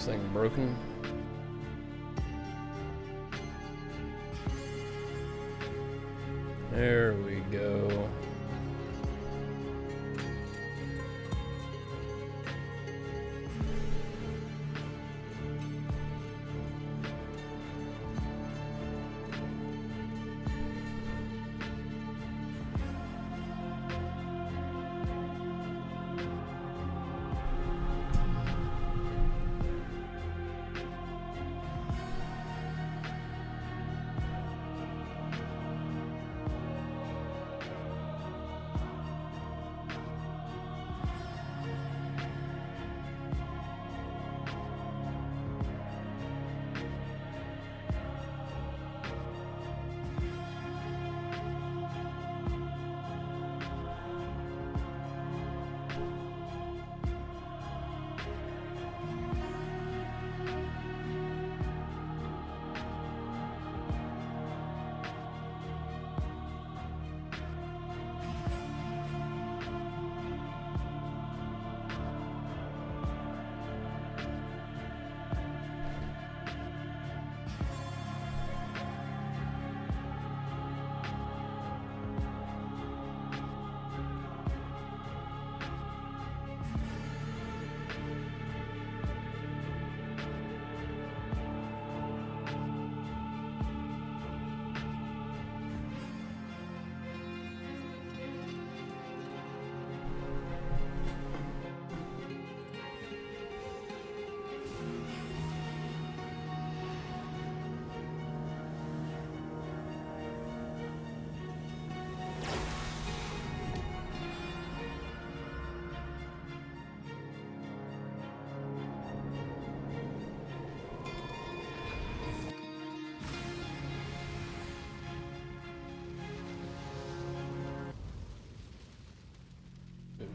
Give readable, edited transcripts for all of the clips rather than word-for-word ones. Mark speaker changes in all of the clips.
Speaker 1: this thing broken? There we go.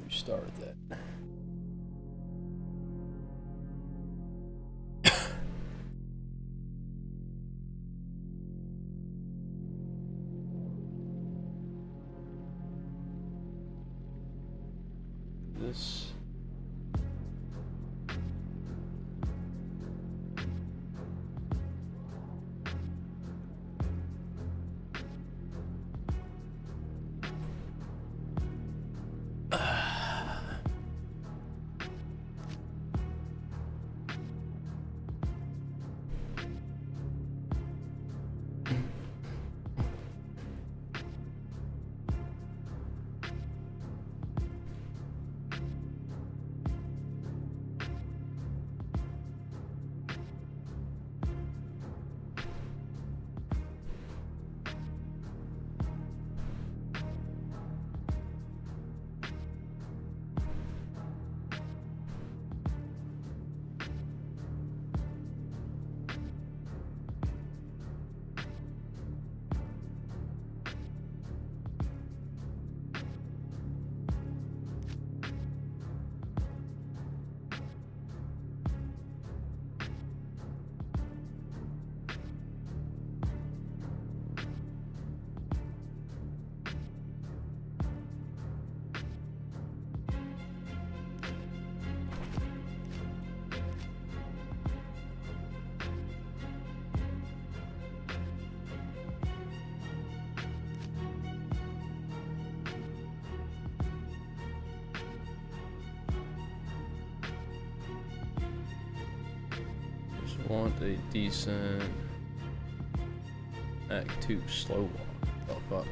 Speaker 1: Restart that. This. Want a decent Act 2 slow walk. Oh fuck.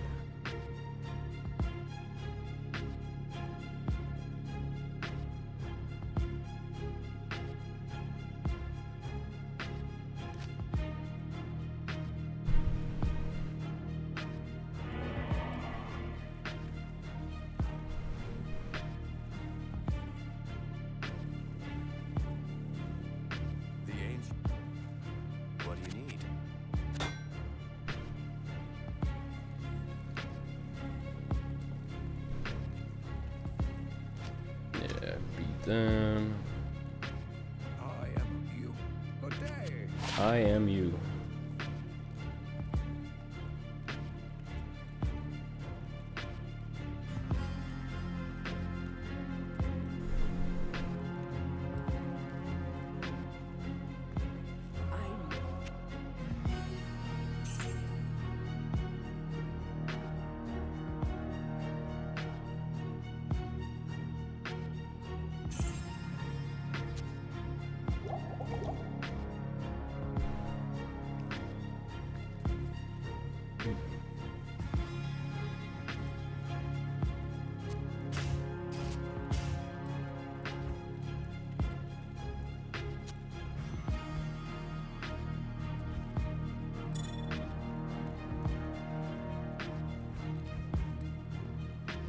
Speaker 1: Then
Speaker 2: I am you. Good day.
Speaker 1: I am you.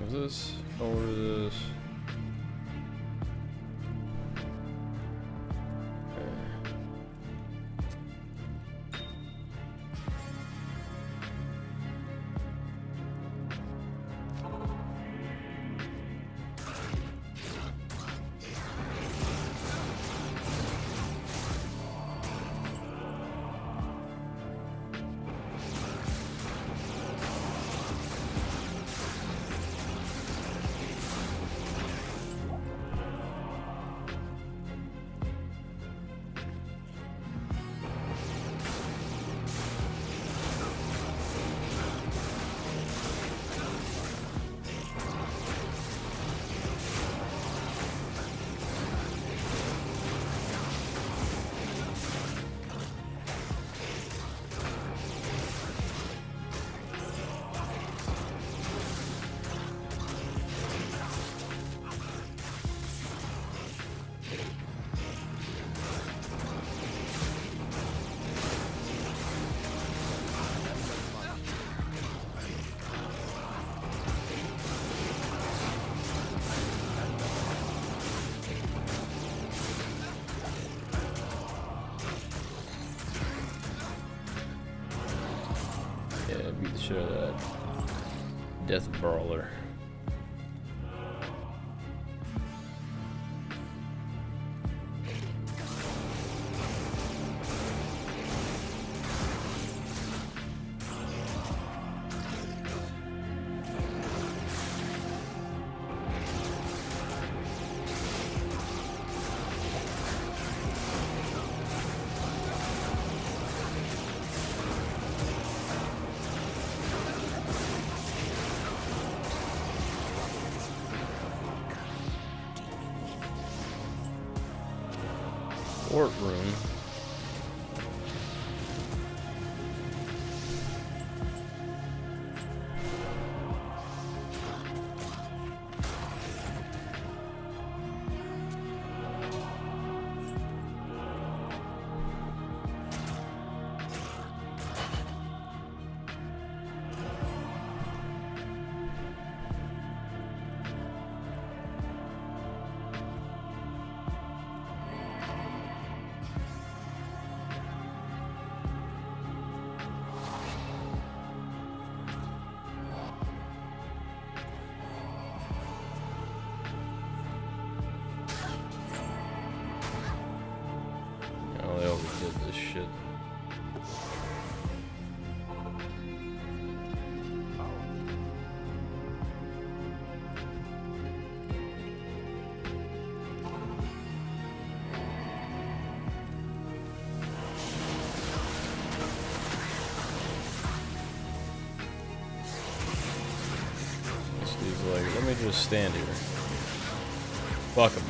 Speaker 1: Is this or this? Yeah, beat the shit out of that death brawler. Fort room. Oh, they overdid this shit. This dude's like, let me just stand here. Fuck him.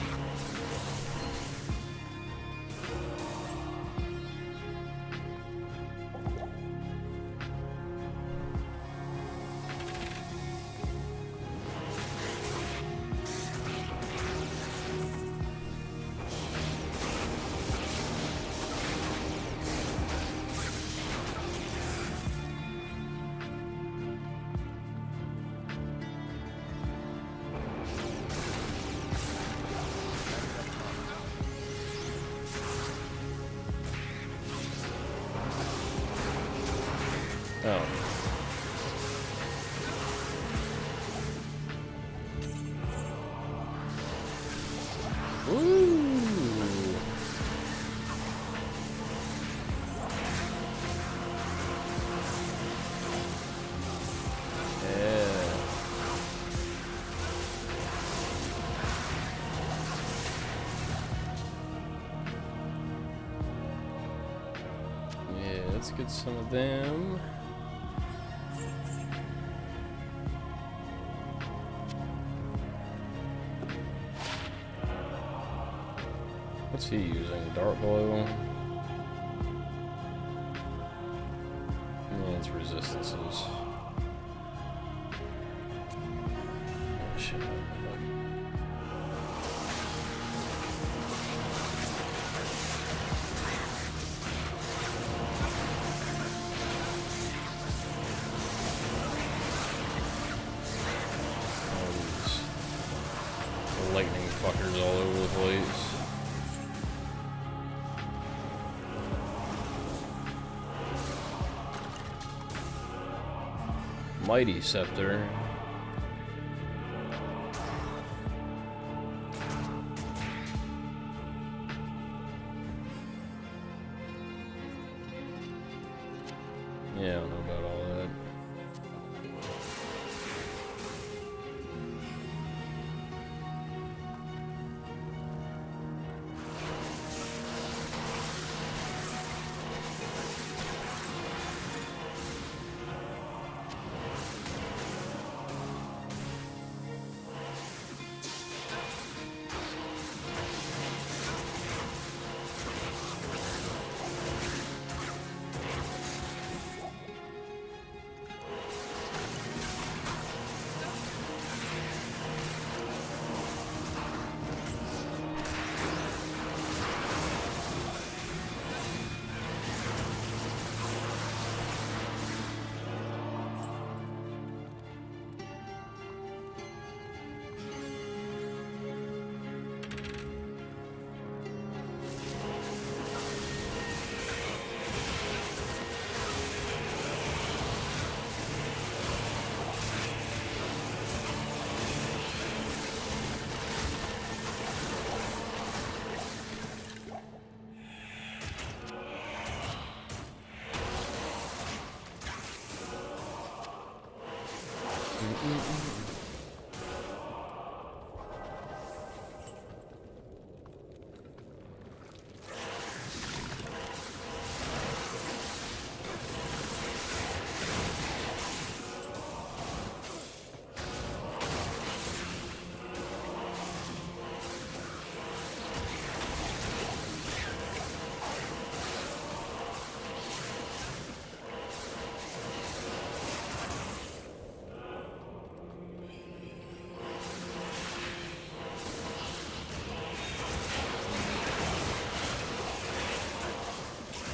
Speaker 1: Oh. Ooh. Yeah. Yeah, let's get some of them. What's he using? Dark glow? Yeah, it's resistances. Oh, shit. all over the place. Mighty Scepter. Yeah, I don't know about all that.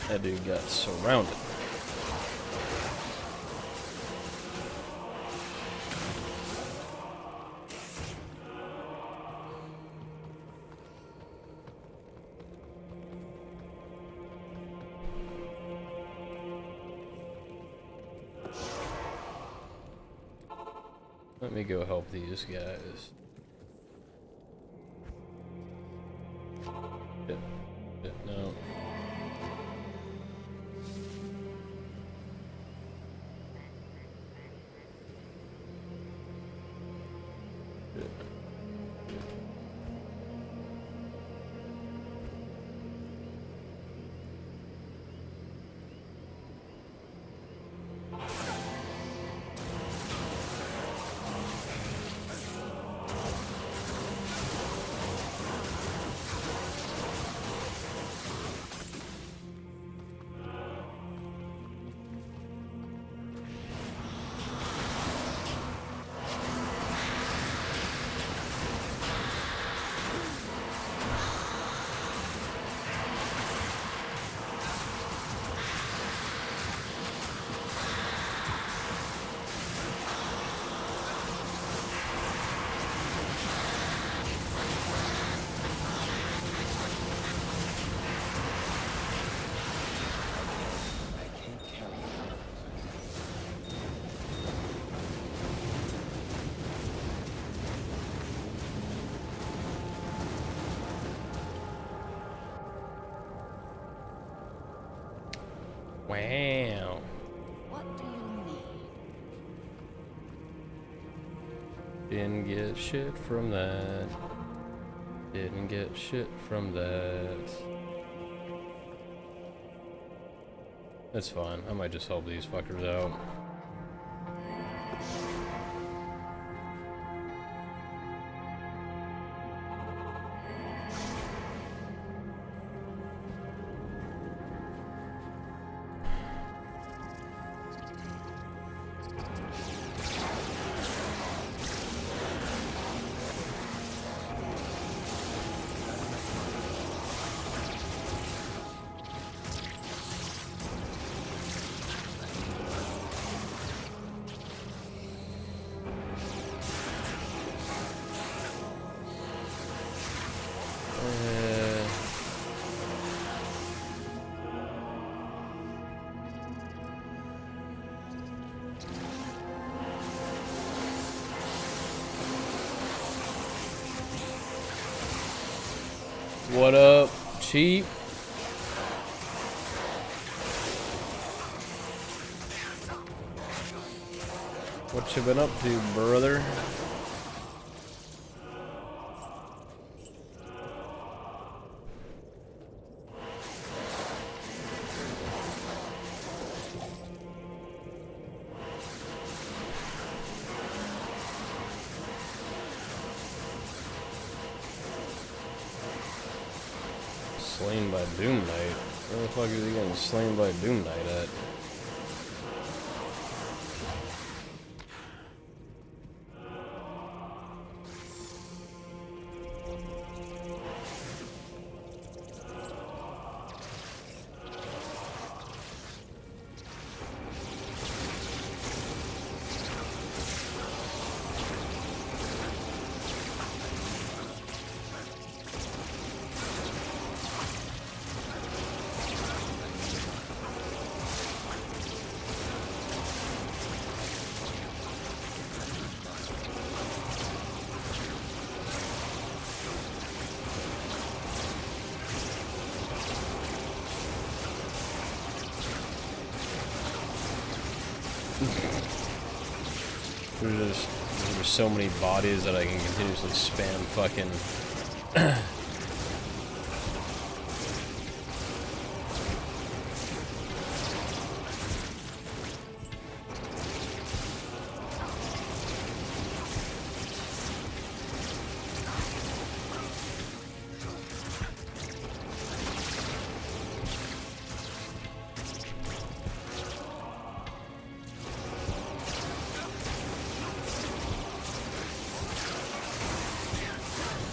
Speaker 1: That dude got surrounded. Let me go help these guys. No. Wow.
Speaker 3: What do you need?
Speaker 1: Didn't get shit from that. Didn't get shit from that. That's fine. I might just help these fuckers out. What up, cheap? What you been up to, brother? Slain by Doom Knight? Where the fuck is he getting slain by Doom Knight at? There's so many bodies that I can continuously spam fucking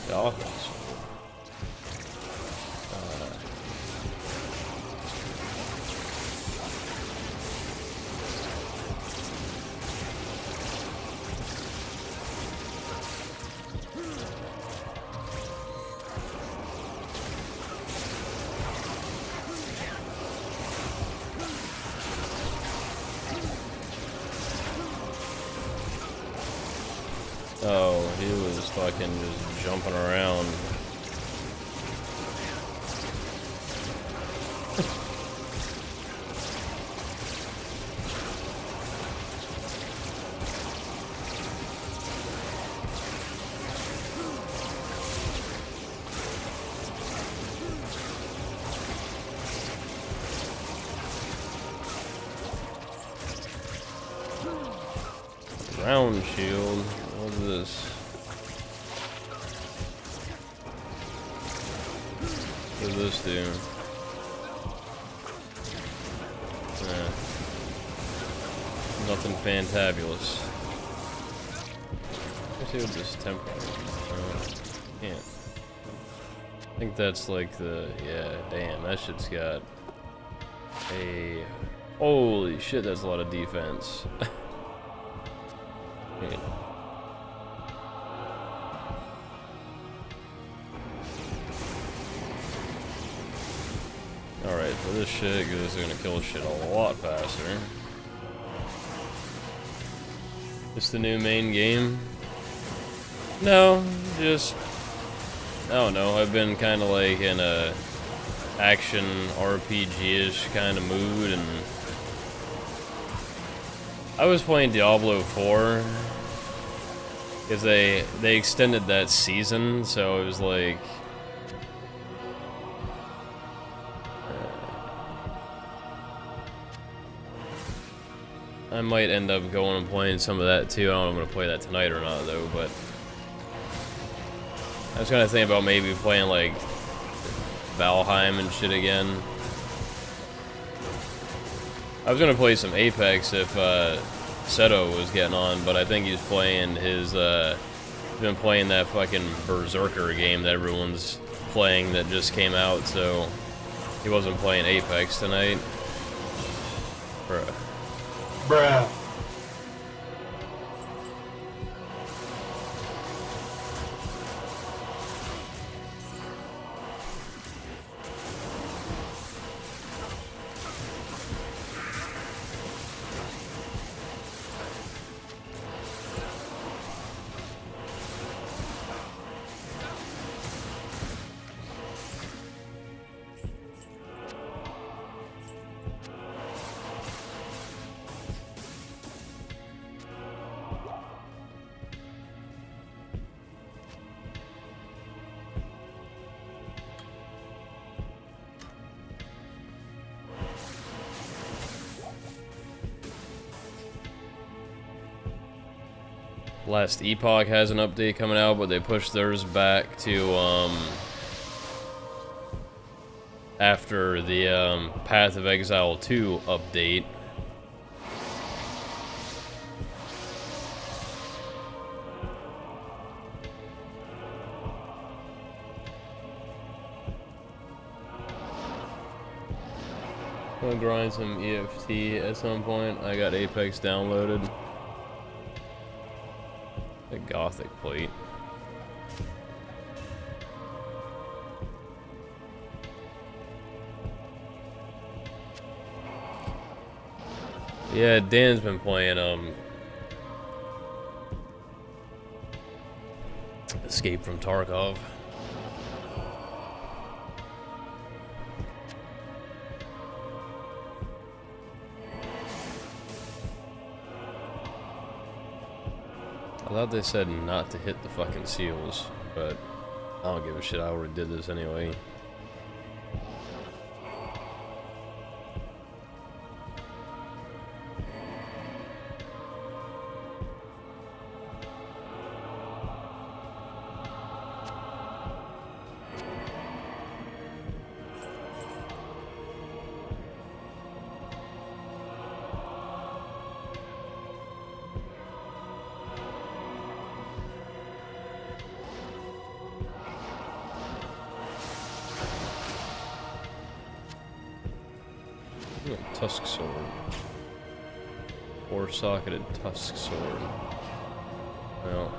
Speaker 1: dolphins. Oh, he was fucking just jumping around. Round shield. What's this? What does this do? Nothing fantabulous. Let's see what this temporary. Can't. I think that's like the. Yeah, damn, that shit's got a. Holy shit, that's a lot of defense. Yeah. Alright, for this shit, because this is gonna kill shit a lot faster. This the new main game? No, just... I don't know, I've been kind of like in a action RPG-ish kind of mood, and I was playing Diablo 4 because they extended that season, so it was like I might end up going and playing some of that too. I don't know if I'm gonna play that tonight or not though, but I was kind of thinking about maybe playing like Valheim and shit again. I was gonna play some Apex if Seto was getting on, but I think he's playing his been playing that fucking Berserker game that everyone's playing that just came out, so he wasn't playing Apex tonight. Bruh. Last Epoch has an update coming out, but they pushed theirs back to after the Path of Exile 2 update. I'm gonna grind some EFT at some point. I got Apex downloaded. The Gothic plate. Yeah, Dan's been playing Escape from Tarkov. I thought they said not to hit the fucking seals, but I don't give a shit. I already did this anyway. Tusk sword. Four-socketed tusk sword. Well.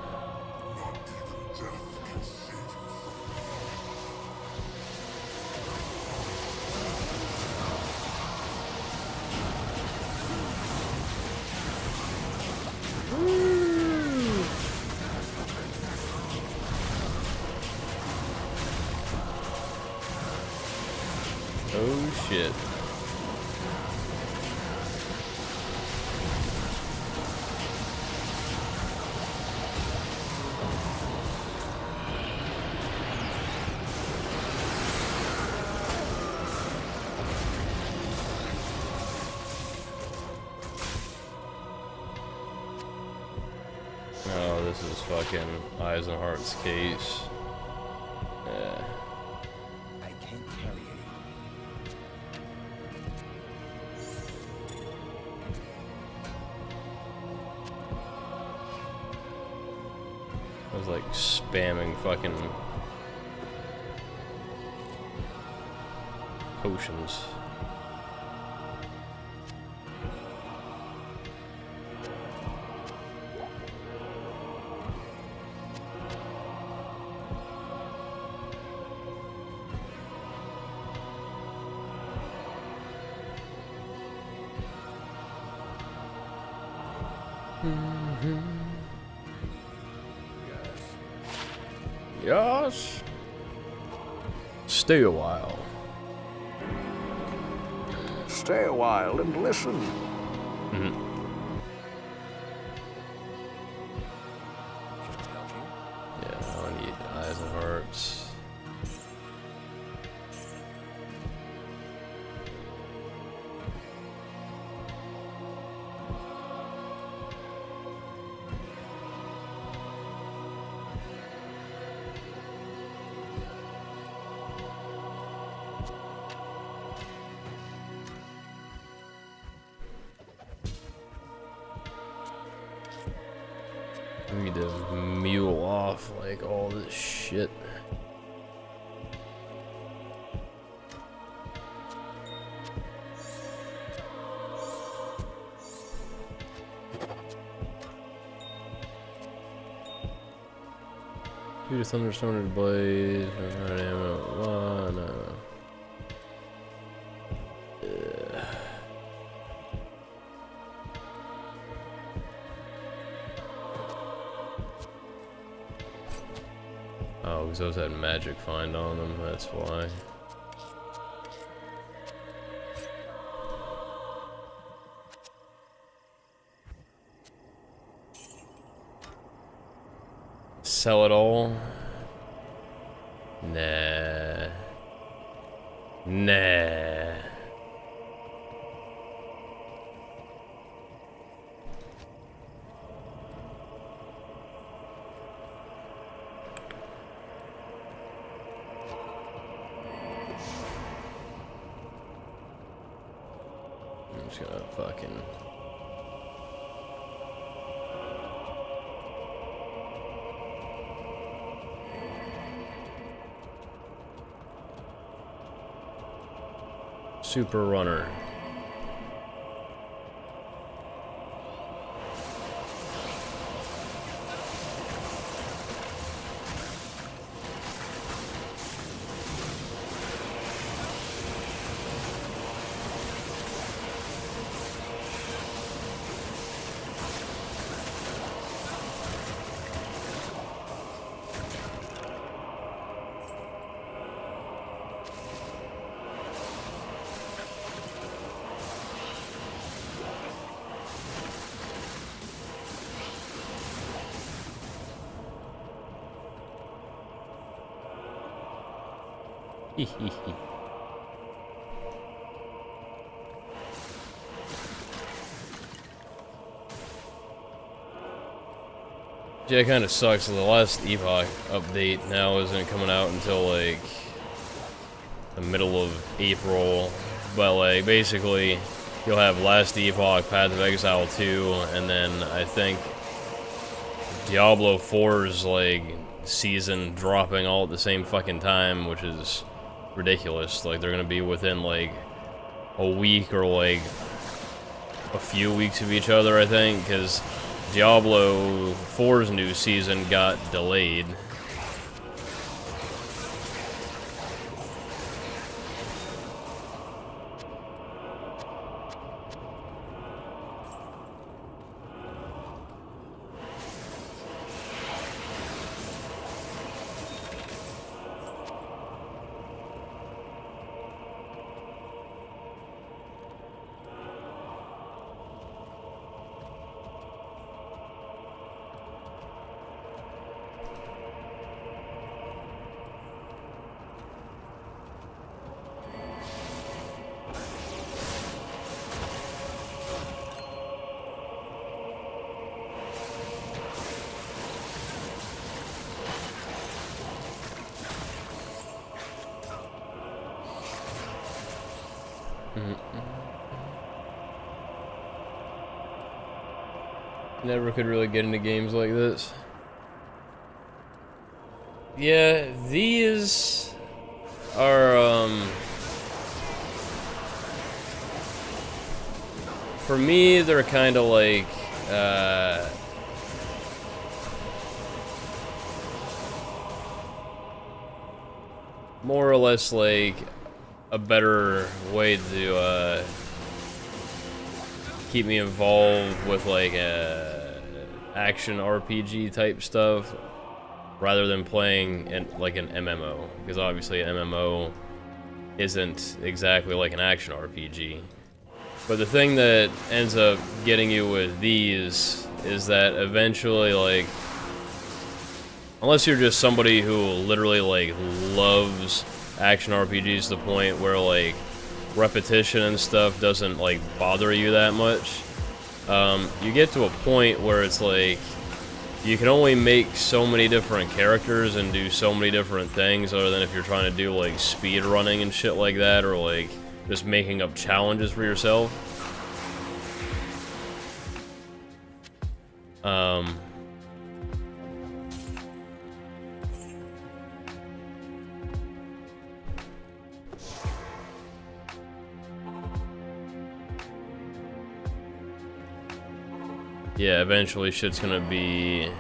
Speaker 1: Oh shit. Oh, this is fucking Eisenhardt's case. Yeah.
Speaker 2: I can't carry it.
Speaker 1: I was like spamming fucking potions. Yes. Stay a while.
Speaker 2: Stay a while and listen.
Speaker 1: Yeah, I need Eisenhardt's. I need to mule off like all this shit. Shoot a thunderstorm to the blaze. Oh, because those had magic find on them, that's why. Sell it all? Nah. Nah. I'm just gonna fucking... Super Runner. Yeah, it kind of sucks. The last Epoch update now isn't coming out until like the middle of April, but like basically you'll have Last Epoch, Path of Exile 2, and then I think Diablo 4's like season dropping all at the same fucking time, which is ridiculous. Like they're gonna be within like a week or like a few weeks of each other, I think, because Diablo 4's new season got delayed. Never could really get into games like this. Yeah, these are, for me, they're kind of like, more or less like a better way to, keep me involved with like action RPG type stuff rather than playing like an MMO, because obviously an MMO isn't exactly like an action RPG. But the thing that ends up getting you with these is that eventually, like, unless you're just somebody who literally like loves action RPGs to the point where like repetition and stuff doesn't like bother you that much, you get to a point where it's like you can only make so many different characters and do so many different things, other than if you're trying to do like speed running and shit like that, or like just making up challenges for yourself. Yeah, eventually shit's gonna be...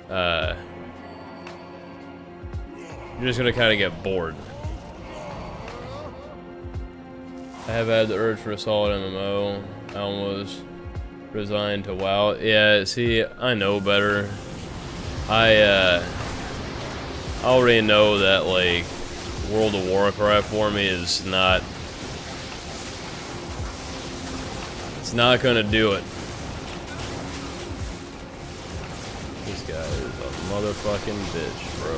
Speaker 1: you're just gonna kind of get bored. I have had the urge for a solid MMO. I almost resigned to WoW. Yeah, see, I know better. I already know that, like, World of Warcraft for me is not... it's not gonna do it. This guy is a motherfucking bitch, bro.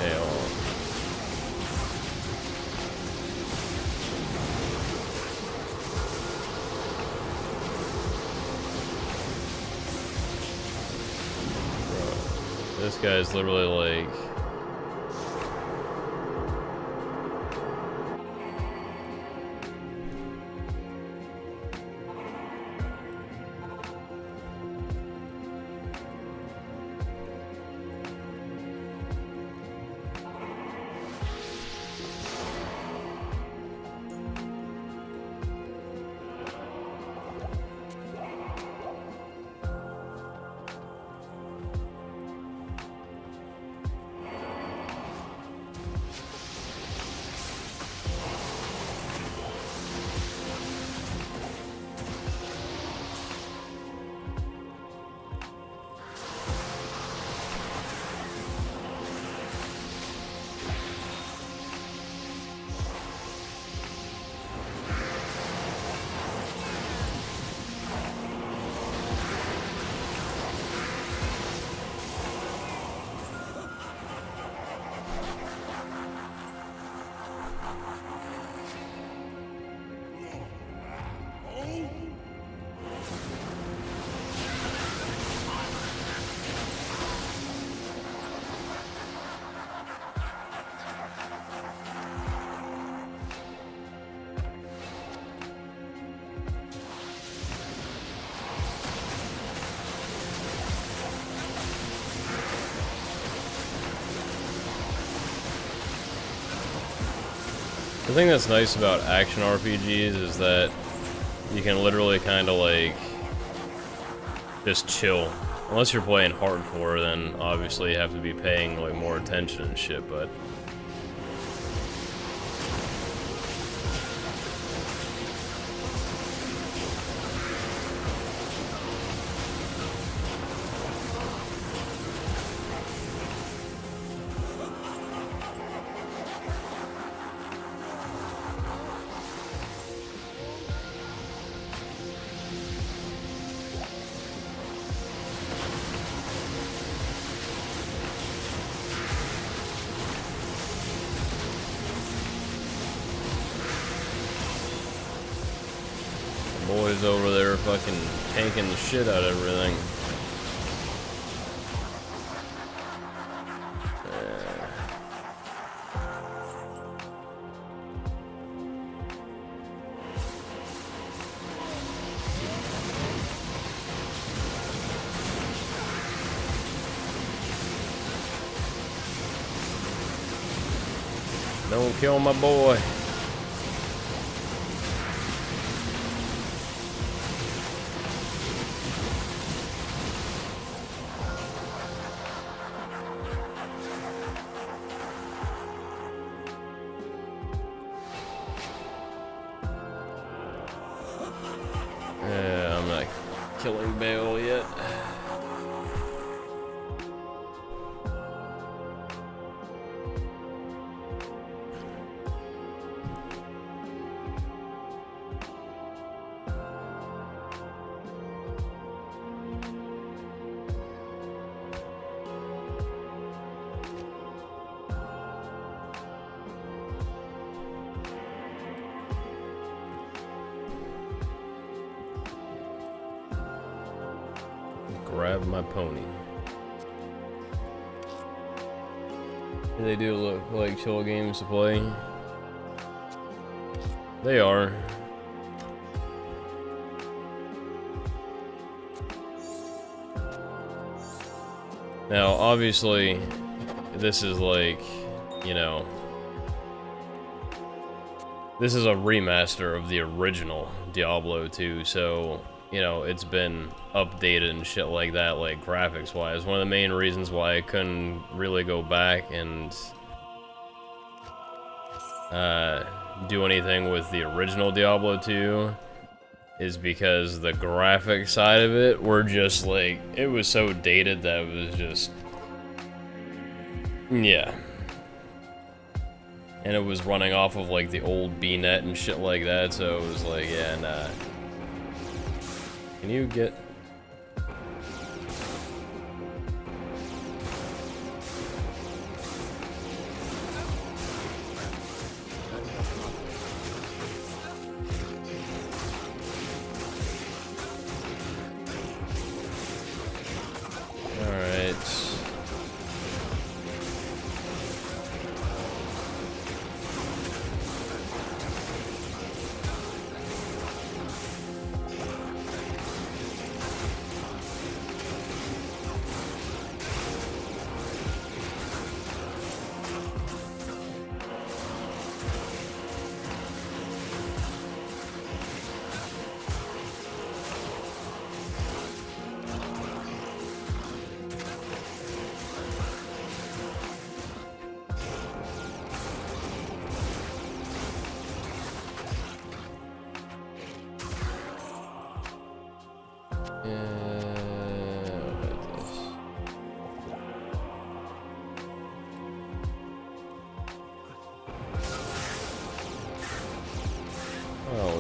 Speaker 1: Hell. This guy's literally like... The thing that's nice about action RPGs is that you can literally kind of like just chill. Unless you're playing hardcore, then obviously you have to be paying like more attention and shit, but boys over there fucking tanking the shit out of everything. Don't kill my boy. Yeah, I'm not killing Bale yet. Grab my pony. They do look like chill games to play. They are. Now, obviously, this is like, you know, this is a remaster of the original Diablo 2, so, you know, it's been updated and shit like that, like graphics wise. One of the main reasons why I couldn't really go back and do anything with the original Diablo 2 is because the graphic side of it were just like, it was so dated that it was just, yeah. And it was running off of like the old BNet and shit like that, so it was like, yeah, nah. Can you get... Alright.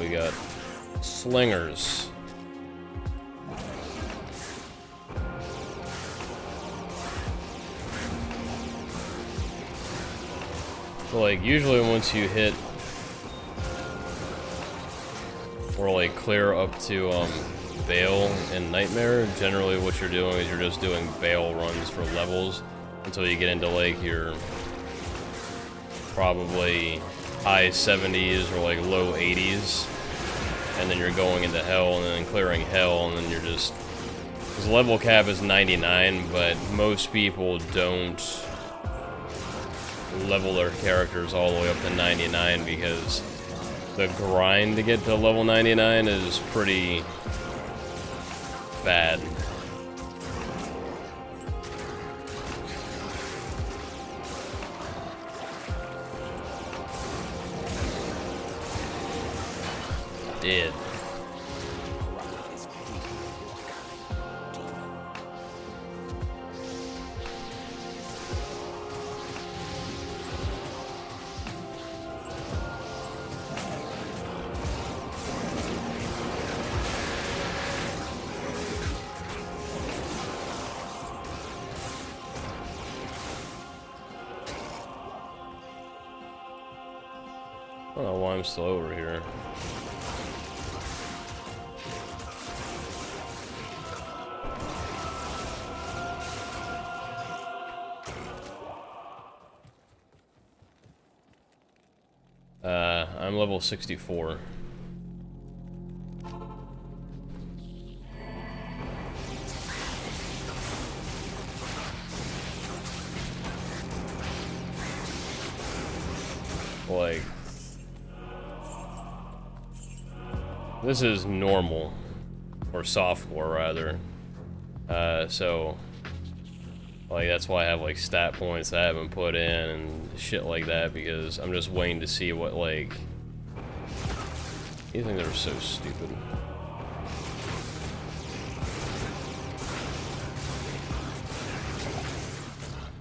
Speaker 1: we got slingers. So like usually once you hit or like clear up to Bale and Nightmare, generally what you're doing is you're just doing Bale runs for levels until you get into like your probably high 70s or like low 80s, and then you're going into Hell and then clearing Hell, and then you're just, because level cap is 99, but most people don't level their characters all the way up to 99 because the grind to get to level 99 is pretty bad. Dead. I don't know why I'm still over here. I'm level 64. Like, this is normal, or softcore rather. So like that's why I have like stat points I haven't put in and shit like that, because I'm just waiting to see what like. These things are so stupid.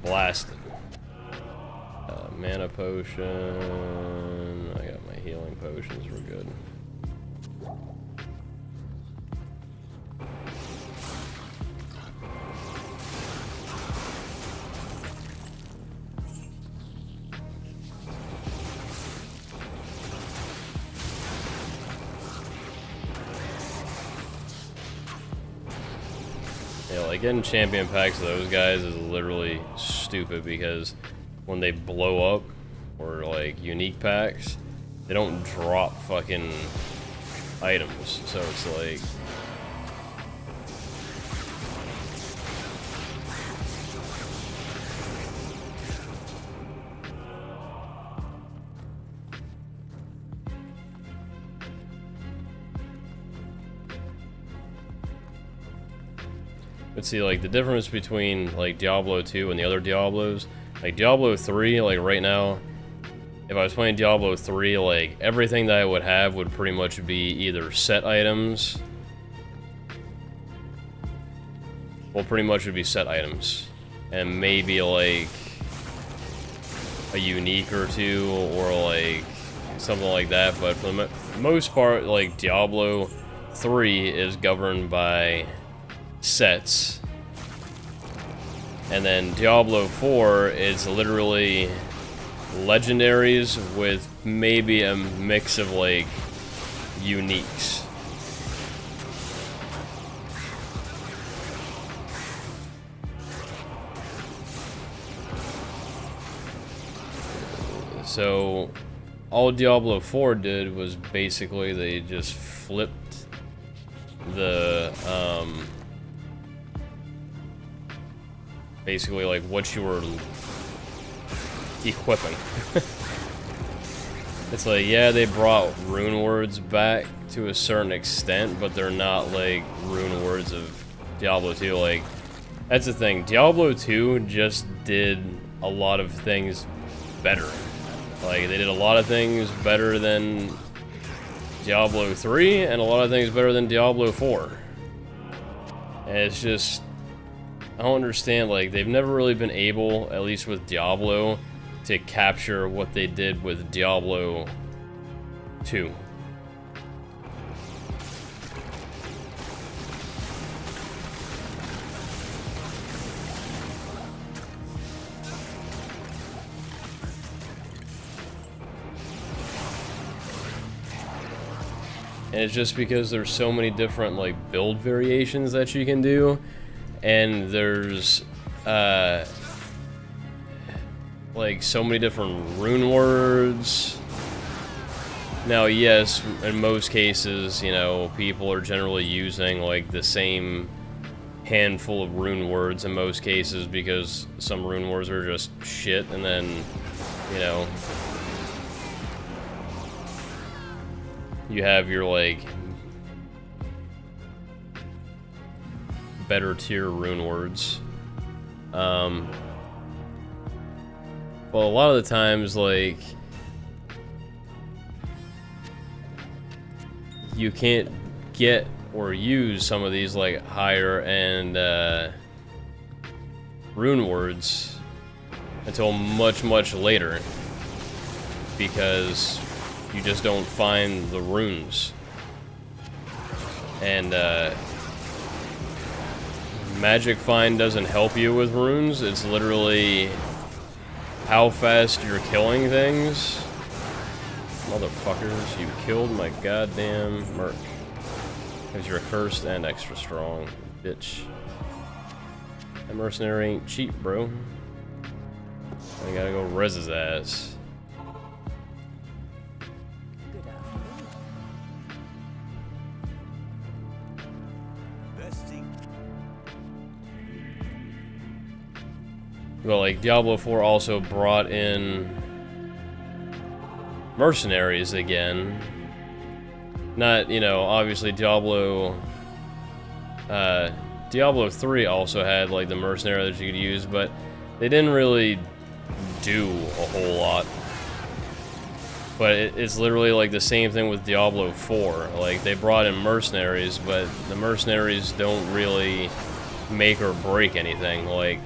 Speaker 1: Blasted. Mana potion. I got my healing potions. We're good. Yeah, like getting champion packs of those guys is literally stupid, because when they blow up, or like unique packs, they don't drop fucking items, so it's like... But see, like, the difference between, like, Diablo 2 and the other Diablos, like, Diablo 3, like, right now, if I was playing Diablo 3, like, everything that I would have would pretty much be either set items. Well, pretty much would be set items. And maybe, like, a unique or two, or, like, something like that. But for the most part, like, Diablo 3 is governed by sets, and then Diablo 4 is literally legendaries with maybe a mix of like uniques. So all Diablo 4 did was basically they just flipped the basically like what you were equipping. It's like, yeah, they brought rune words back to a certain extent, but they're not like rune words of Diablo 2. Like, that's the thing, Diablo 2 just did a lot of things better. Like, they did a lot of things better than Diablo 3, and a lot of things better than Diablo 4. And it's just, I don't understand, like, they've never really been able, at least with Diablo, to capture what they did with Diablo 2. and it's just because there's so many different like build variations that you can do, and there's like so many different rune words. Now, yes, in most cases, you know, people are generally using like the same handful of rune words in most cases because some rune words are just shit, and then, you know, you have your like better tier rune words. Well, a lot of the times, like, you can't get or use some of these like higher end rune words until much later, because you just don't find the runes. And Magic Find doesn't help you with runes. It's literally how fast you're killing things. Motherfuckers, you killed my goddamn merc. Because you're cursed and extra strong, bitch. That mercenary ain't cheap, bro. I gotta go res his ass.
Speaker 3: Good afternoon.
Speaker 1: Well, like, Diablo 4 also brought in mercenaries again. Not, you know, obviously Diablo 3 also had, like, the mercenary that you could use, but they didn't really do a whole lot. But it's literally, like, the same thing with Diablo 4. Like, they brought in mercenaries, but the mercenaries don't really make or break anything. Like,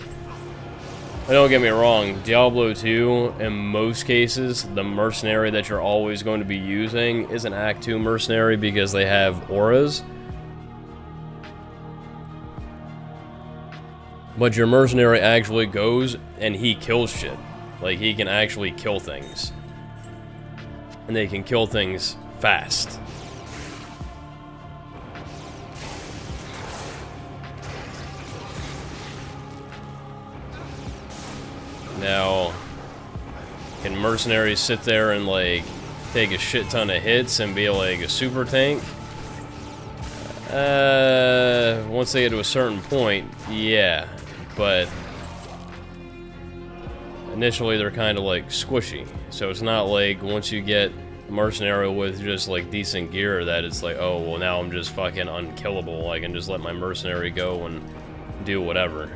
Speaker 1: don't get me wrong, Diablo 2, in most cases, the mercenary that you're always going to be using is an Act 2 mercenary because they have auras. But your mercenary actually goes and he kills shit. Like, he can actually kill things. And they can kill things fast. Now, can mercenaries sit there and, like, take a shit ton of hits and be like a super tank? Once they get to a certain point, yeah. But initially they're kind of like squishy. So it's not like once you get a mercenary with just like decent gear that it's like, oh, well, now I'm just fucking unkillable. I can just let my mercenary go and do whatever.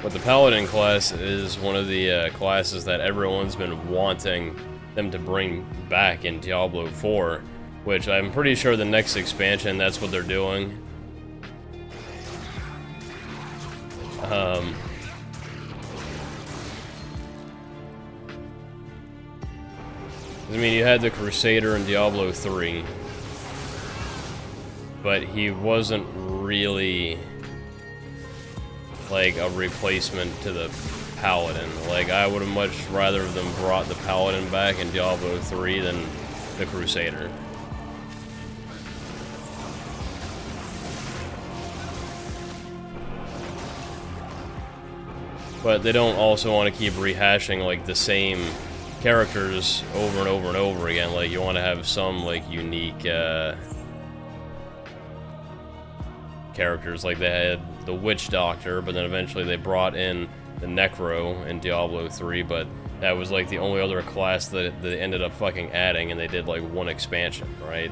Speaker 1: But the Paladin class is one of the classes that everyone's been wanting them to bring back in Diablo 4, which I'm pretty sure the next expansion, that's what they're doing. I mean, you had the Crusader in Diablo 3, but he wasn't really like a replacement to the Paladin. Like, I would have much rather them brought the Paladin back in Diablo 3 than the Crusader. But they don't also want to keep rehashing like the same characters over and over and over again. Like, you want to have some like unique characters. Like, they had the Witch Doctor, but then eventually they brought in the Necro in Diablo 3, but that was like the only other class that they ended up fucking adding, and they did like one expansion, right?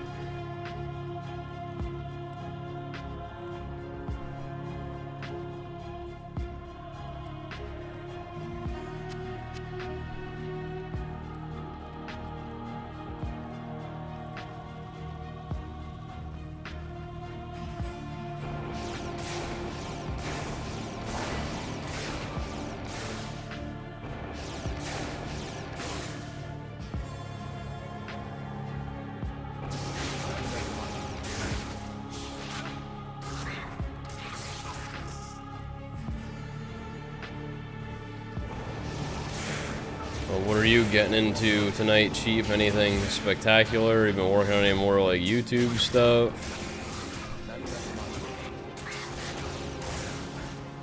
Speaker 1: Well, what are you getting into tonight, Chief? Anything spectacular? You been working on any more like YouTube stuff?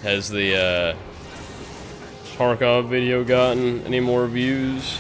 Speaker 1: Has the Tarkov video gotten any more views?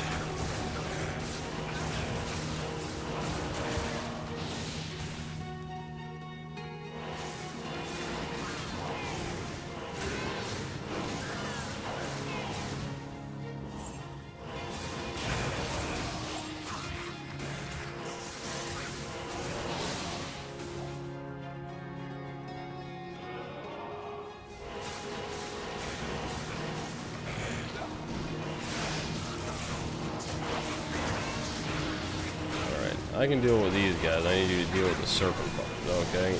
Speaker 1: I can deal with these guys. I need you to deal with the serpent fuckers, okay?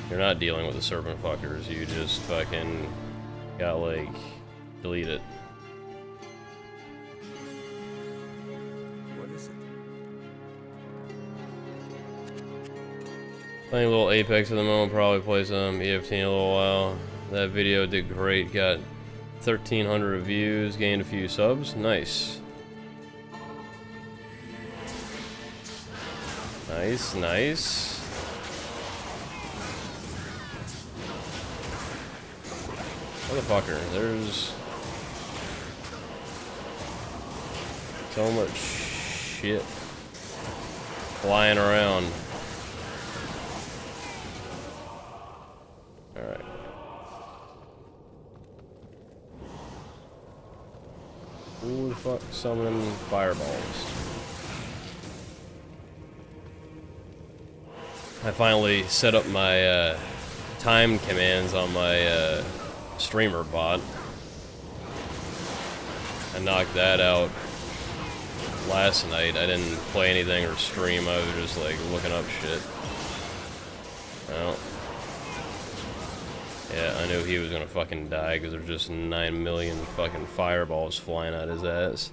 Speaker 1: You're not dealing with the serpent fuckers. You just fucking got, like, delete it.
Speaker 2: What is it?
Speaker 1: Playing a little Apex at the moment. Probably play some EFT in a little while. That video did great. Got 1,300 views. Gained a few subs. Nice. Nice, nice. Motherfucker, there's so much shit flying around. Alright. Who the fuck summoning fireballs? I finally set up my time commands on my streamer bot. I knocked that out last night. I didn't play anything or stream. I was just like looking up shit. Well, yeah, I knew he was gonna fucking die because there's just 9 million fucking fireballs flying out his ass.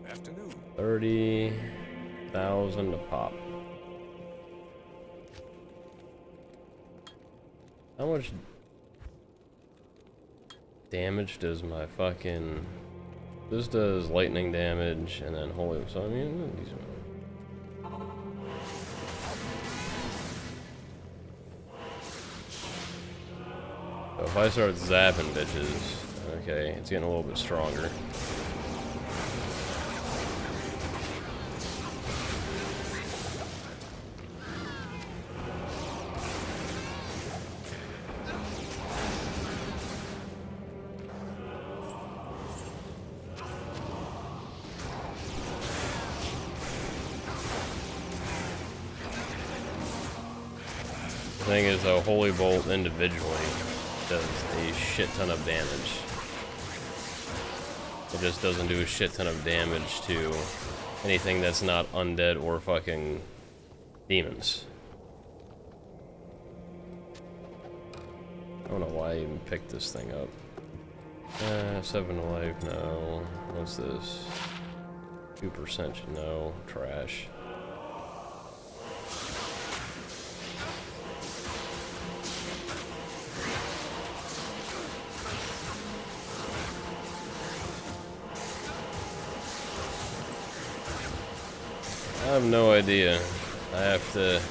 Speaker 2: Afternoon.
Speaker 1: 30,000 a pop. How much damage does my fucking... This does lightning damage and then holy... So I mean, these are... So if I start zapping bitches, okay, it's getting a little bit stronger. The thing is, though, Holy Bolt individually does a shit ton of damage. It just doesn't do a shit ton of damage to anything that's not undead or fucking demons. I don't know why I even picked this thing up. 7 life, no. What's this? 2%, no. Trash. I have no idea. I have to...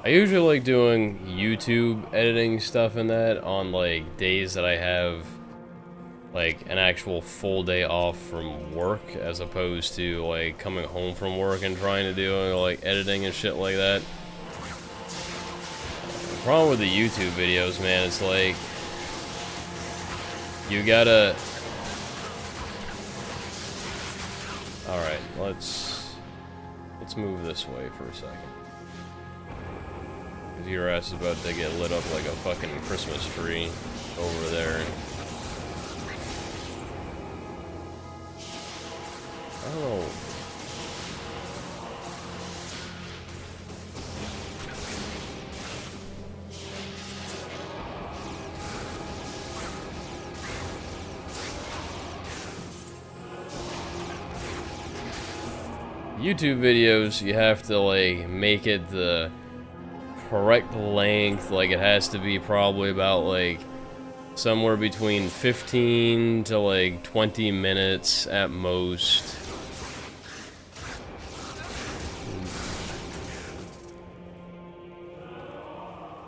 Speaker 1: I usually like doing YouTube editing stuff and that on like days that I have like an actual full day off from work, as opposed to like coming home from work and trying to do like editing and shit like that. The problem with the YouTube videos, man, it's like you gotta... Alright, let's move this way for a second. Because your ass is about to get lit up like a fucking Christmas tree over there. Oh. YouTube videos, you have to like make it the correct length. Like it has to be probably about like somewhere between 15 to like 20 minutes at most.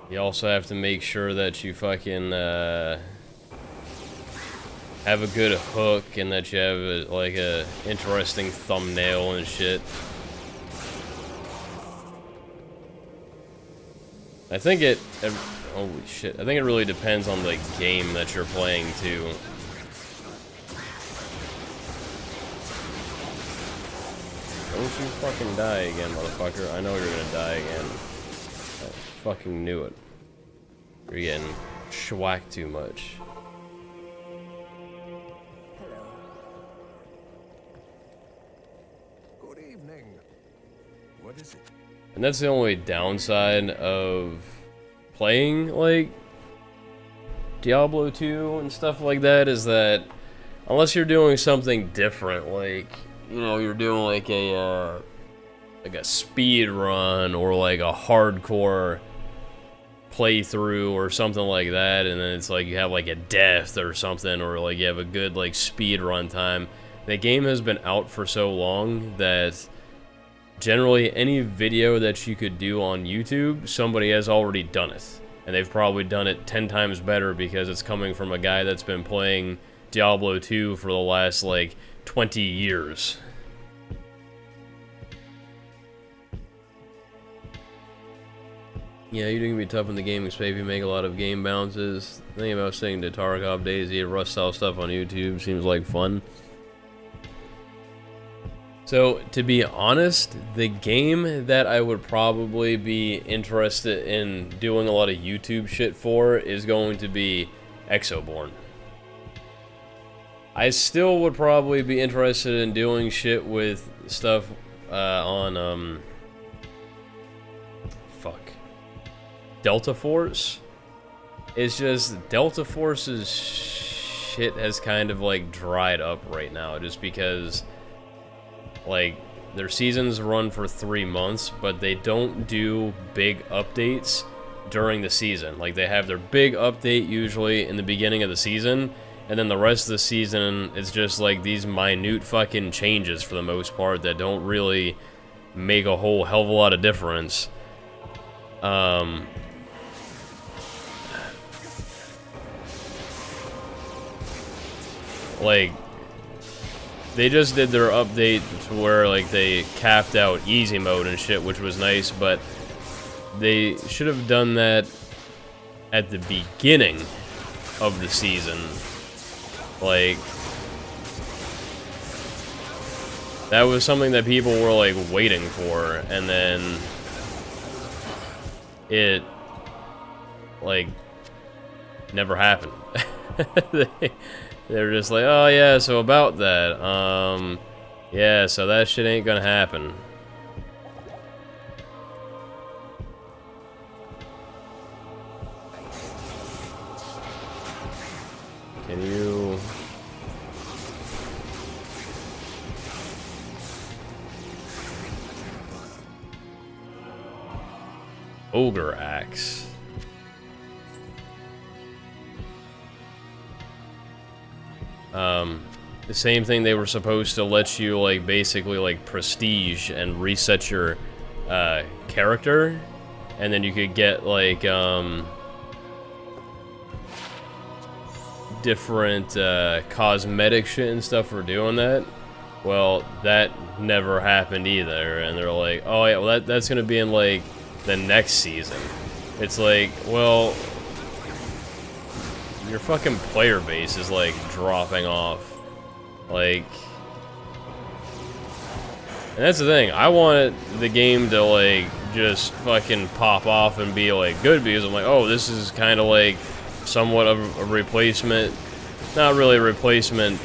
Speaker 1: You also have to make sure that you fucking have a good hook and that you have like a interesting thumbnail and shit. I think holy shit, I think it really depends on the game that you're playing too. Don't you fucking die again, motherfucker. I know you're gonna die again. I fucking knew it. You're getting schwacked too much.
Speaker 3: Hello.
Speaker 2: Good evening. What is it?
Speaker 1: And that's the only downside of playing, like, Diablo 2 and stuff like that, is that unless you're doing something different, like, you know, you're doing like a speed run or like a hardcore playthrough or something like that, and then it's like you have like a death or something, or like you have a good like speed run time. The game has been out for so long that generally any video that you could do on YouTube, somebody has already done it. And they've probably done it 10 times better because it's coming from a guy that's been playing Diablo 2 for the last like 20 years. Yeah, you're gonna be tough in the gaming space if you make a lot of game bounces. The thing about sitting to Tarkov, Daisy, Rust style stuff on YouTube seems like fun. So, to be honest, the game that I would probably be interested in doing a lot of YouTube shit for is going to be Exoborn. I still would probably be interested in doing shit with stuff on, Delta Force. It's just Delta Force's shit has kind of like dried up right now just because like their seasons run for 3 months, but they don't do big updates during the season. Like they have their big update usually in the beginning of the season, and then the rest of the season it's just like these minute fucking changes for the most part that don't really make a whole hell of a lot of difference. Like, they just did their update to where, like, they capped out easy mode and shit, which was nice, but they should have done that at the beginning of the season. Like, that was something that people were, like, waiting for, and then it, like, never happened. They were just like, oh yeah, so about that, yeah, so that shit ain't gonna happen. Can you... Ogre Axe. The same thing, they were supposed to let you, like, basically, like, prestige and reset your, character, and then you could get, like, different, cosmetic shit and stuff for doing that. Well, that never happened either, and they're like, oh yeah, well that's gonna be in, like, the next season. It's like, well, your fucking player base is, like, dropping off. Like... And that's the thing, I wanted the game to, like, just fucking pop off and be, like, good, because I'm like, oh, this is kind of, like, somewhat of a replacement. Not really a replacement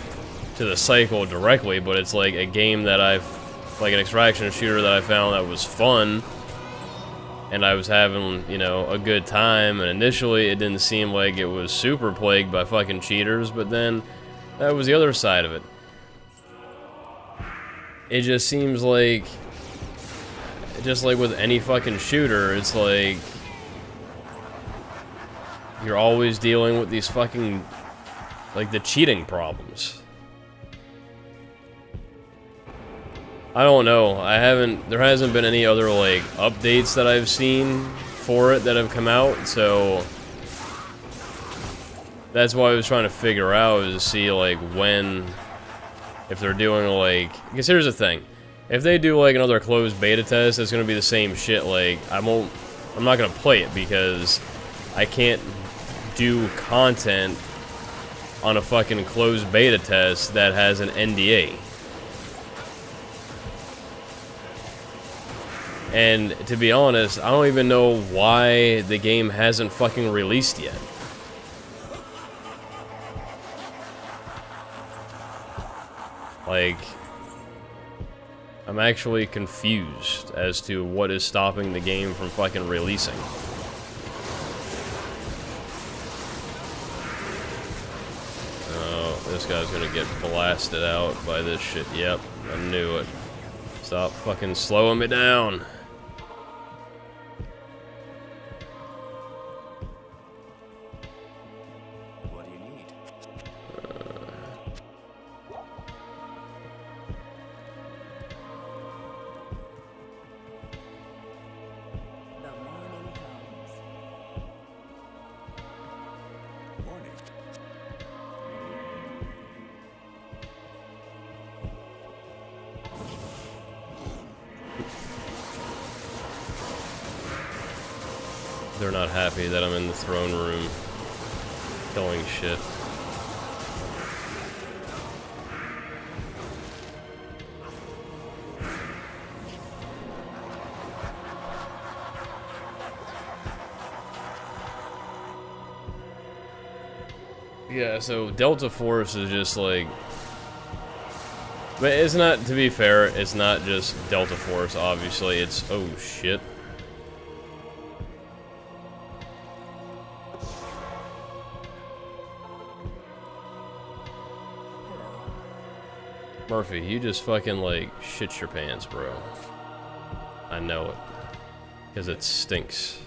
Speaker 1: to the cycle directly, but it's, like, a game that like, an extraction shooter that I found that was fun. And I was having, you know, a good time, and initially it didn't seem like it was super plagued by fucking cheaters, but then that was the other side of it. It just seems like, just like with any fucking shooter, it's like, you're always dealing with these fucking, like, the cheating problems. I don't know. There hasn't been any other, like, updates that I've seen for it that have come out, so that's why I was trying to figure out, is to see, like, when, if they're doing, like, because here's the thing. If they do, like, another closed beta test, it's gonna be the same shit. Like, I'm not gonna play it because I can't do content on a fucking closed beta test that has an NDA. And to be honest, I don't even know why the game hasn't fucking released yet. Like, I'm actually confused as to what is stopping the game from fucking releasing. Oh, this guy's gonna get blasted out by this shit. Yep, I knew it. Stop fucking slowing me down.
Speaker 2: What do you need?
Speaker 3: The morning comes.
Speaker 2: Morning.
Speaker 1: They're not happy that I'm in the throne room killing shit. Yeah, so Delta Force is just like... But it's not, to be fair, it's not just Delta Force, obviously. It's... Oh, shit. Murphy, you just fucking, like, shit your pants, bro. I know it. Because it stinks.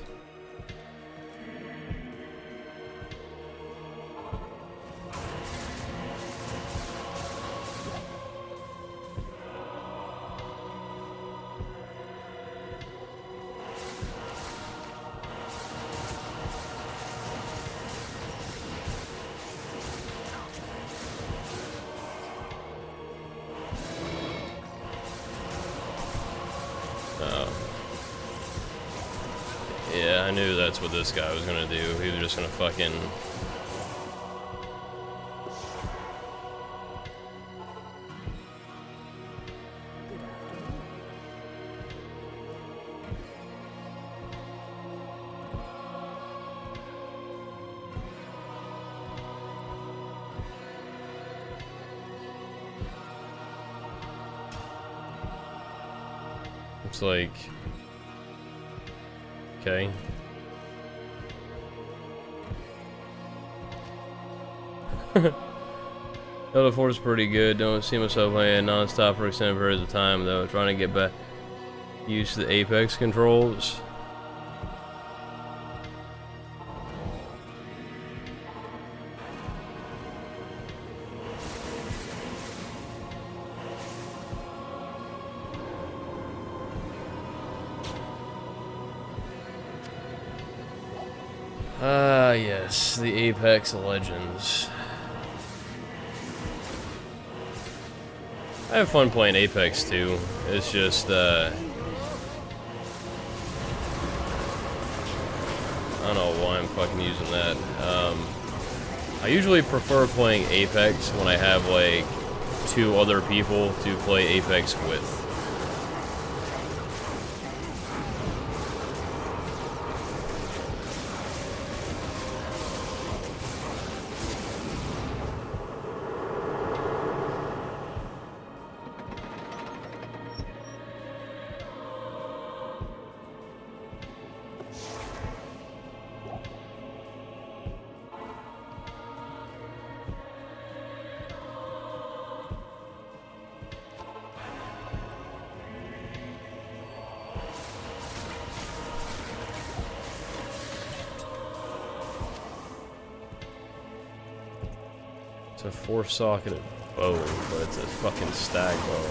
Speaker 1: Yeah, I knew that's what this guy was gonna do. He was just gonna fucking...
Speaker 3: Good afternoon.
Speaker 1: It's like... Okay. Delta Force is pretty good. Don't see myself playing non-stop for extended periods of time, though. Trying to get back used to the Apex controls. Ah, yes, the Apex Legends. I have fun playing Apex too. It's just, I don't know why I'm fucking using that. I usually prefer playing Apex when I have, like, 2 other people to play Apex with. It's a 4-socketed bow, but it's a fucking stag bow.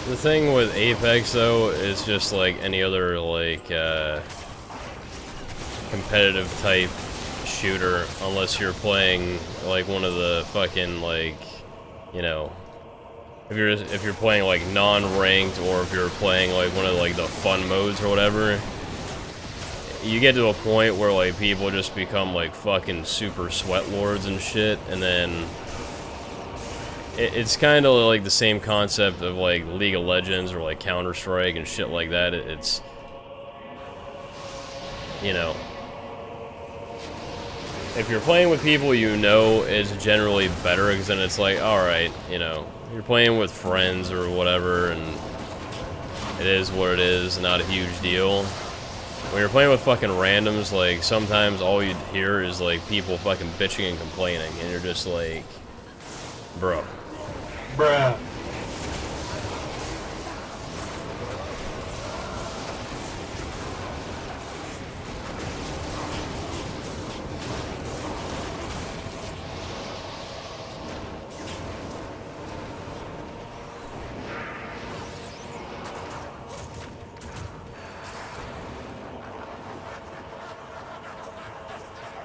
Speaker 1: The thing with Apex, though, is just like any other, like, competitive type shooter, unless you're playing, like, one of the fucking, like, you know, if you're playing, like, non-ranked, or if you're playing, like, one of, like, the fun modes or whatever, you get to a point where, like, people just become, like, fucking super sweat lords and shit, and then it's kind of like the same concept of like League of Legends or like Counter-Strike and shit like that. It's, you know, if you're playing with people you know, it's generally better, because then it's like, alright, you know, you're playing with friends or whatever, and it is what it is, not a huge deal. When you're playing with fucking randoms, like, sometimes all you hear is like people fucking bitching and complaining, and you're just like, bro.
Speaker 4: Bruh.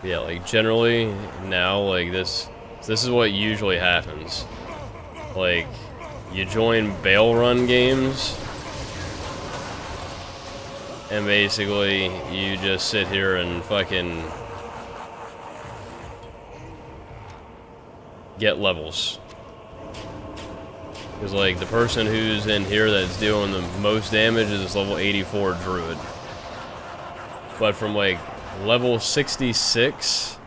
Speaker 1: Yeah, like, generally, now, like, this is what usually happens. Like, you join bail run games, and basically, you just sit here and fucking get levels. Because, like, the person who's in here that's doing the most damage is level 84 Druid. But from, like, level 66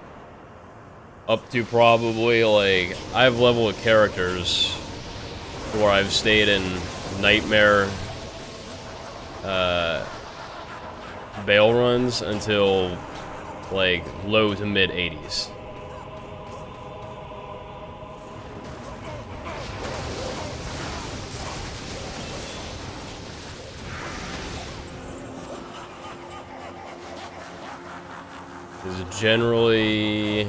Speaker 1: up to probably, like, I've leveled characters where I've stayed in Nightmare bail runs until, like, low to mid 80s. Is generally,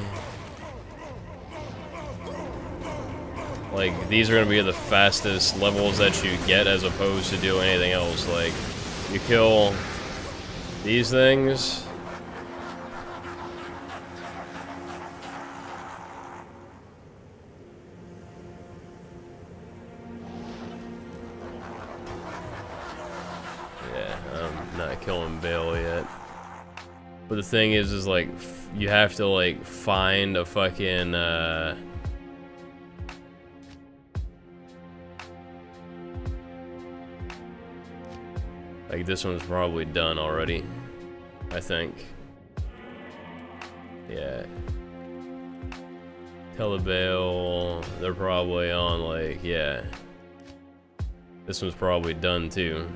Speaker 1: like, these are gonna be the fastest levels that you get, as opposed to doing anything else. Like, you kill these things, yeah, I'm not killing Bale yet. But the thing is like, you have to, like, find a fucking, like, this one's probably done already, I think. Yeah. Telebale, they're probably on, like, yeah. This one's probably done, too.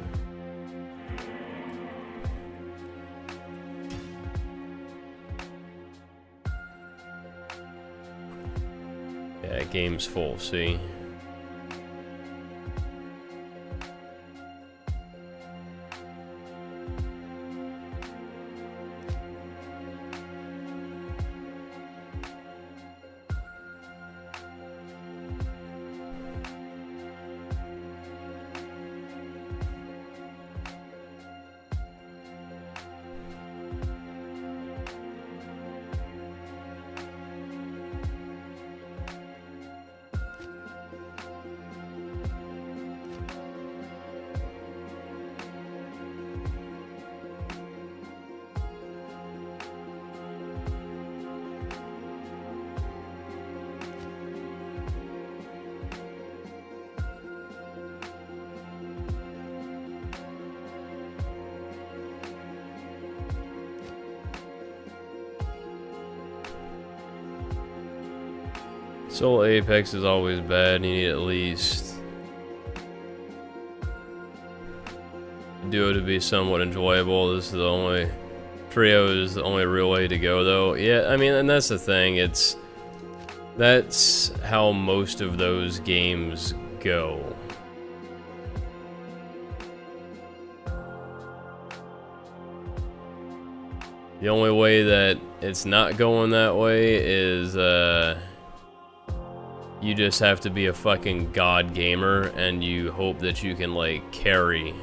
Speaker 1: Yeah, game's full, see? Solo Apex is always bad. You need at least duo to be somewhat enjoyable. This is the only trio is the only real way to go, though. Yeah, I mean, and that's the thing. That's how most of those games go. The only way that it's not going that way is you just have to be a fucking god gamer and you hope that you can like carry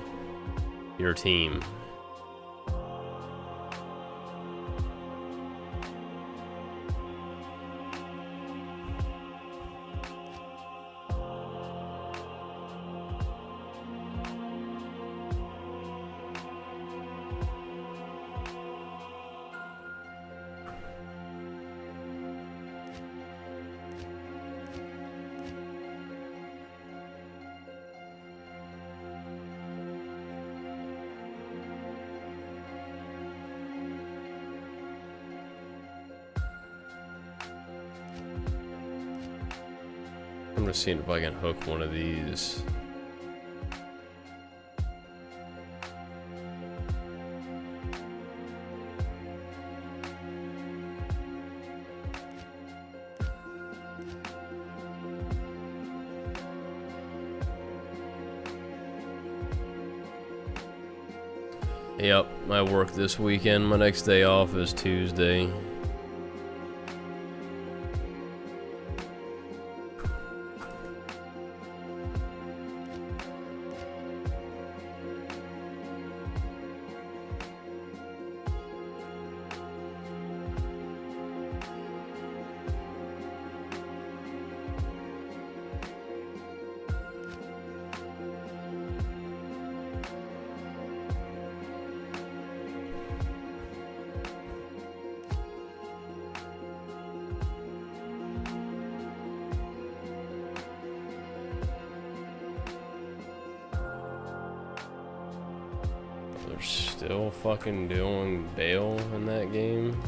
Speaker 1: your team. I'm just seeing if I can hook one of these. Yep, I work this weekend. My next day off is Tuesday. They're still fucking doing bail in that game.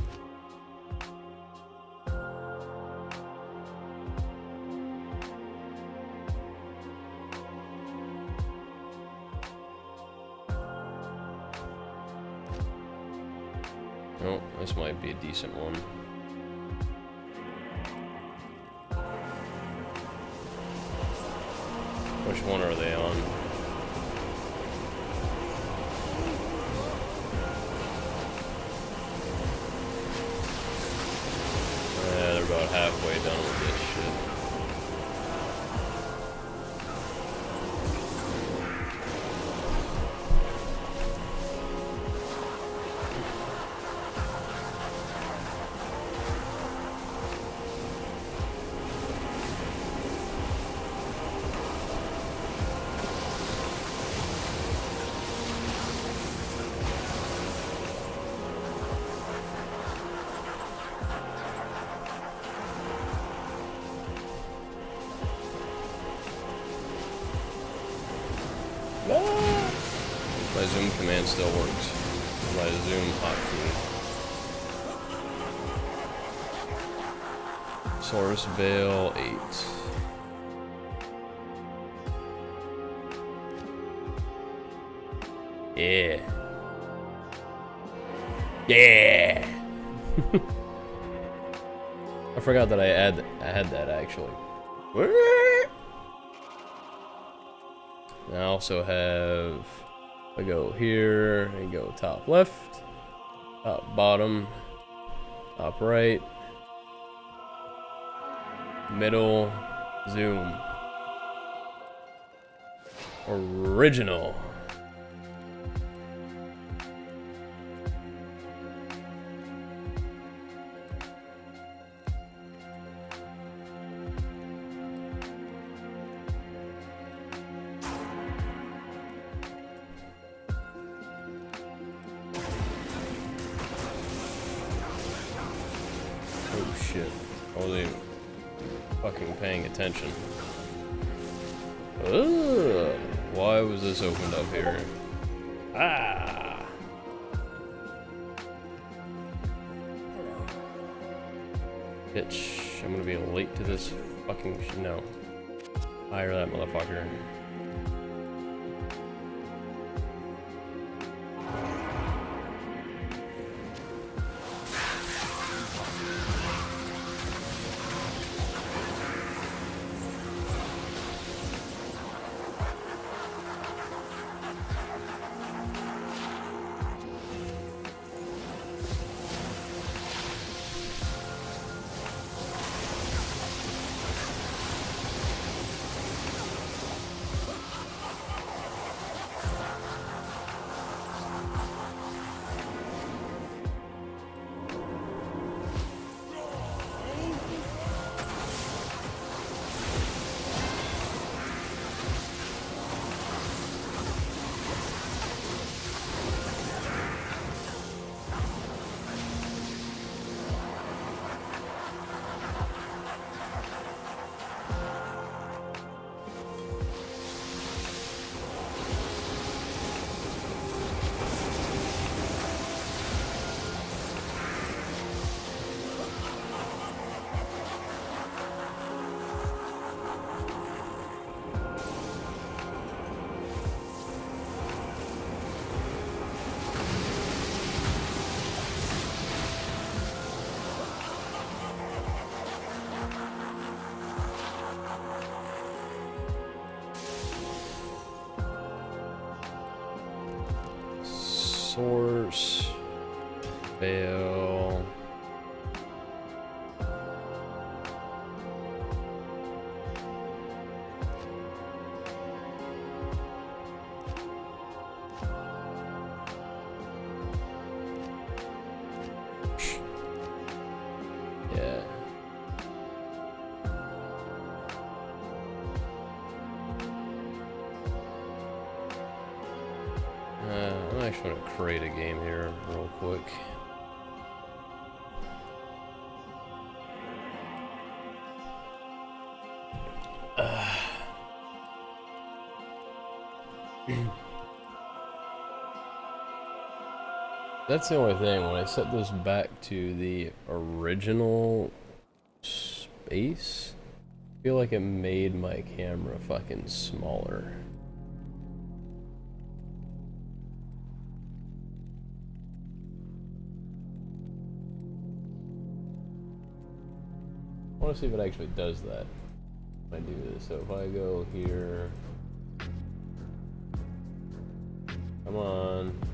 Speaker 1: Oh, this might be a decent one. Which one are they on? They're about halfway done with this shit. My zoom command still works. My zoom hotkey. Source Bail 8. Yeah. Yeah. I forgot that I had that actually. I also have, I go here and go top left, top bottom, top right, middle, zoom, original. Oh shit. I wasn't even fucking paying attention. Ugh. Why was this opened up here? Ah!
Speaker 3: Hello.
Speaker 1: Bitch. I'm gonna be late to this Fucking no. Fire that motherfucker. Source. Fail. Yeah. I'm actually gonna create a game here real quick. That's the only thing. When I set this back to the original space, I feel like it made my camera fucking smaller. I want to see if it actually does that when I do this. So if I go here, come on.